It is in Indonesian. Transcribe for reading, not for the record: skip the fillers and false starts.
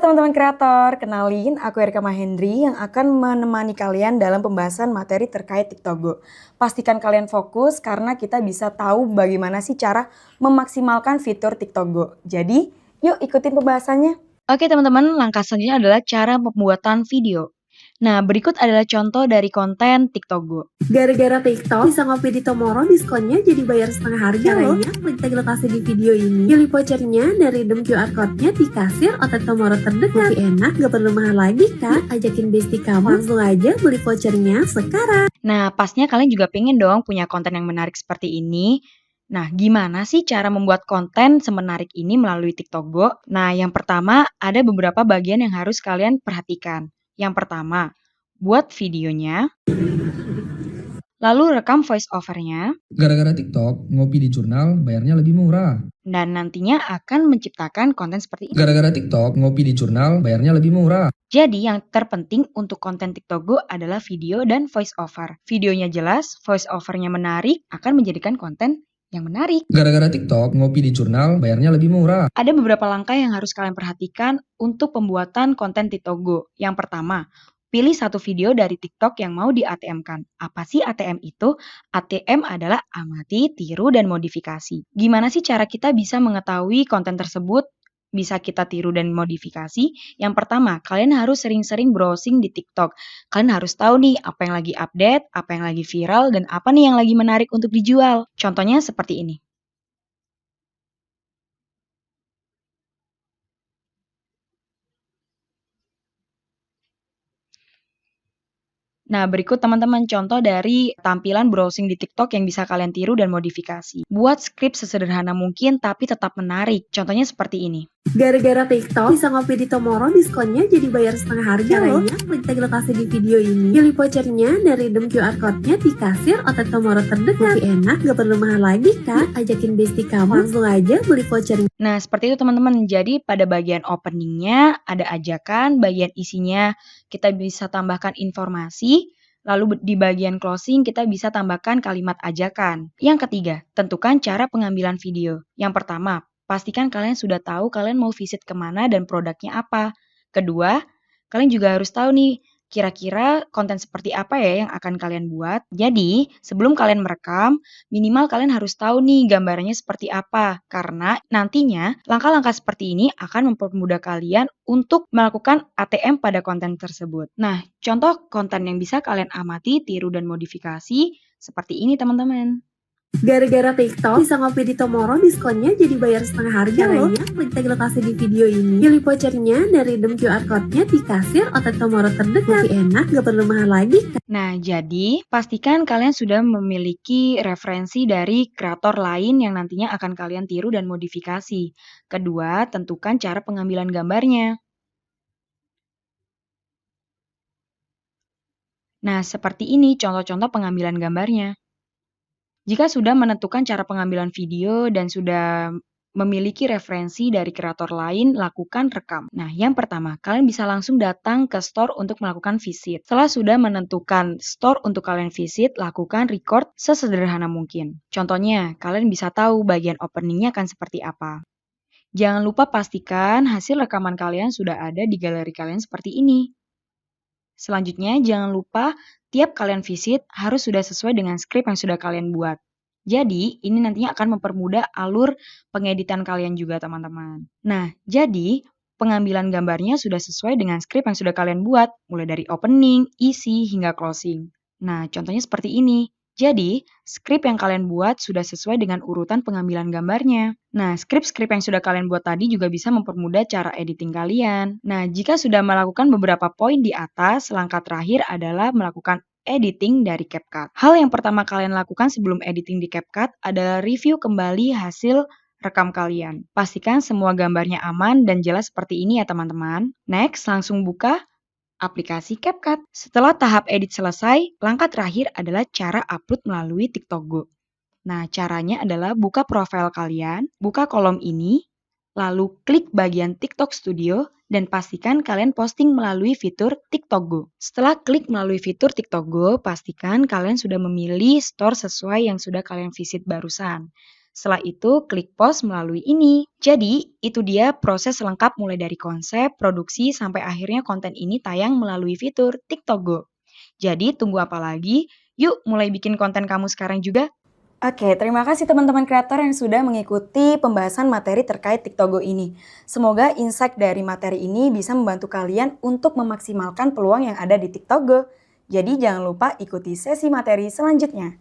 teman-teman kreator, kenalin aku Erika Mahendri yang akan menemani kalian dalam pembahasan materi terkait TikTok Go. Pastikan kalian fokus karena kita bisa tahu bagaimana sih cara memaksimalkan fitur TikTok Go. Jadi, yuk ikutin pembahasannya. Oke teman-teman, langkah selanjutnya adalah cara pembuatan video. Nah, berikut adalah contoh dari konten TikTok Go. Gara-gara TikTok, bisa ngopi di Tomorrow, diskonnya jadi bayar setengah harga loh. Caranya, klik tag lokasi di video ini, pilih vouchernya, dan redeem QR code-nya di kasir atau Tomorrow terdekat. Lebih enak, gak perlu mahal lagi kan? Ajakin bestie kamu, langsung aja beli vouchernya sekarang. Nah, pastinya kalian juga pengen dong punya konten yang menarik seperti ini. Nah, gimana sih cara membuat konten semenarik ini melalui TikTok Go? Nah, yang pertama ada beberapa bagian yang harus kalian perhatikan. Yang pertama, buat videonya, lalu rekam voice over-nya, Gara-gara TikTok, ngopi di jurnal bayarnya lebih murah. dan nantinya akan menciptakan konten seperti ini. Gara-gara TikTok, ngopi di jurnal bayarnya lebih murah. Jadi yang terpenting untuk konten TikTok Go adalah video dan voice over. Videonya jelas, voice over-nya menarik, akan menjadikan konten yang menarik. Gara-gara TikTok, ngopi di jurnal bayarnya lebih murah. Ada beberapa langkah yang harus kalian perhatikan untuk pembuatan konten TikTok Go. Yang pertama, pilih satu video dari TikTok yang mau di ATM-kan. Apa sih ATM itu? ATM adalah amati, tiru, dan modifikasi. Gimana sih cara kita bisa mengetahui konten tersebut bisa kita tiru dan modifikasi? Yang pertama, kalian harus sering-sering browsing di TikTok. Kalian harus tahu nih apa yang lagi update, apa yang lagi viral, dan apa nih yang lagi menarik untuk dijual. Contohnya seperti ini. Nah, berikut teman-teman contoh dari tampilan browsing di TikTok yang bisa kalian tiru dan modifikasi. Buat skrip sesederhana mungkin tapi tetap menarik. Contohnya seperti ini. Gara-gara TikTok, bisa ngopi di Tomorrow, diskonnya jadi bayar setengah harga loh. Caranya, klik tag lokasi di video ini, pilih vouchernya, dan redeem QR code-nya di kasir atau Tomorrow terdekat. Lebih enak, gak perlu mahal lagi kan? Ajakin bestie kamu, langsung aja beli vouchernya. Nah, seperti itu teman-teman. Jadi pada bagian openingnya ada ajakan, bagian isinya kita bisa tambahkan informasi, lalu di bagian closing kita bisa tambahkan kalimat ajakan. Yang ketiga, tentukan cara pengambilan video. Yang pertama, pastikan kalian sudah tahu kalian mau visit kemana dan produknya apa. Kedua, kalian juga harus tahu nih, kira-kira konten seperti apa ya yang akan kalian buat. Jadi, sebelum kalian merekam, minimal kalian harus tahu nih gambarannya seperti apa. Karena nantinya, langkah-langkah seperti ini akan mempermudah kalian untuk melakukan ATM pada konten tersebut. Nah, contoh konten yang bisa kalian amati, tiru, dan modifikasi seperti ini teman-teman. Gara-gara TikTok, bisa ngopi di Tomorrow, diskonnya jadi bayar setengah harga loh. Caranya, klik tag lokasi di video ini, pilih vouchernya, dan redeem QR code-nya di kasir atau Tomorrow terdekat. Lebih enak, gak perlu mahal lagi kan? Nah, jadi pastikan kalian sudah memiliki referensi dari kreator lain yang nantinya akan kalian tiru dan modifikasi. Kedua, tentukan cara pengambilan gambarnya. Nah, seperti ini contoh-contoh pengambilan gambarnya. Jika sudah menentukan cara pengambilan video dan sudah memiliki referensi dari kreator lain, lakukan rekam. Nah, yang pertama, kalian bisa langsung datang ke store untuk melakukan visit. Setelah sudah menentukan store untuk kalian visit, lakukan record sesederhana mungkin. Contohnya, kalian bisa tahu bagian openingnya akan seperti apa. Jangan lupa pastikan hasil rekaman kalian sudah ada di galeri kalian seperti ini. Selanjutnya, jangan lupa tiap kalian visit harus sudah sesuai dengan skrip yang sudah kalian buat. Jadi, ini nantinya akan mempermudah alur pengeditan kalian juga, teman-teman. Nah, jadi pengambilan gambarnya sudah sesuai dengan skrip yang sudah kalian buat, mulai dari opening, isi, hingga closing. Nah, contohnya seperti ini. Jadi, skrip yang kalian buat sudah sesuai dengan urutan pengambilan gambarnya. Nah, skrip-skrip yang sudah kalian buat tadi juga bisa mempermudah cara editing kalian. Nah, jika sudah melakukan beberapa poin di atas, langkah terakhir adalah melakukan editing dari CapCut. Hal yang pertama kalian lakukan sebelum editing di CapCut adalah review kembali hasil rekam kalian. Pastikan semua gambarnya aman dan jelas seperti ini ya teman-teman. Next, langsung buka aplikasi CapCut. Setelah tahap edit selesai, langkah terakhir adalah cara upload melalui TikTok Go. Nah, caranya adalah buka profil kalian, buka kolom ini, lalu klik bagian TikTok Studio, dan pastikan kalian posting melalui fitur TikTok Go. Setelah klik melalui fitur TikTok Go, pastikan kalian sudah memilih store sesuai yang sudah kalian visit barusan. Setelah itu, klik post melalui ini. Jadi, itu dia proses lengkap mulai dari konsep, produksi, sampai akhirnya konten ini tayang melalui fitur TikTok Go. Jadi, tunggu apa lagi? Yuk, mulai bikin konten kamu sekarang juga. Oke, terima kasih teman-teman kreator yang sudah mengikuti pembahasan materi terkait TikTok Go ini. Semoga insight dari materi ini bisa membantu kalian untuk memaksimalkan peluang yang ada di TikTok Go. Jadi jangan lupa ikuti sesi materi selanjutnya.